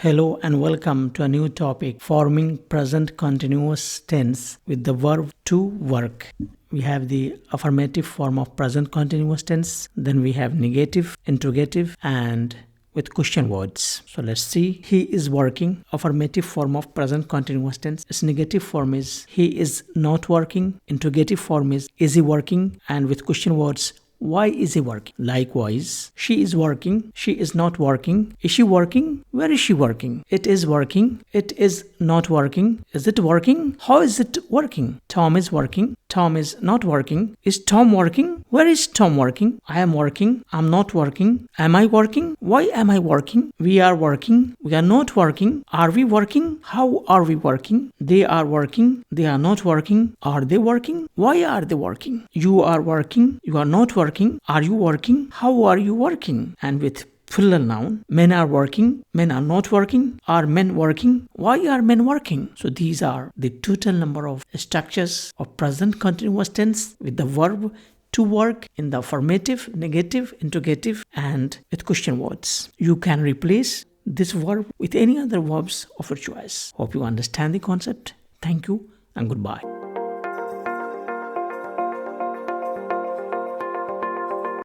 Hello and welcome to a new topic, forming present continuous tense with the verb to work. We have the affirmative form of present continuous tense, then we have negative, interrogative, and with question words. So let's see. He is working. Affirmative form of present continuous tense. Its negative form is he is not working. Interrogative form is he working? And with question words, why is he working? Likewise, she is working. She is not working. Is she working? Where is she working? It is working. It is not working. Is it working? How is it working? Tom is working. Tom is not working. Is Tom working? Where is Tom working? I am working. I'm not working. Am I working? Why am I working? We are working. We are not working. Are we working? How are we working? They are working. They are not working. Are they working? Why are they working? You are working. You are not working. Are you working? How are you working? And with plural noun, men are working, men are not working, are men working, why are men working? So these are the total number of structures of present continuous tense with the verb to work in the affirmative, negative, interrogative, and with question words. You can replace this verb with any other verbs of your choice. Hope you understand the concept. Thank you and goodbye.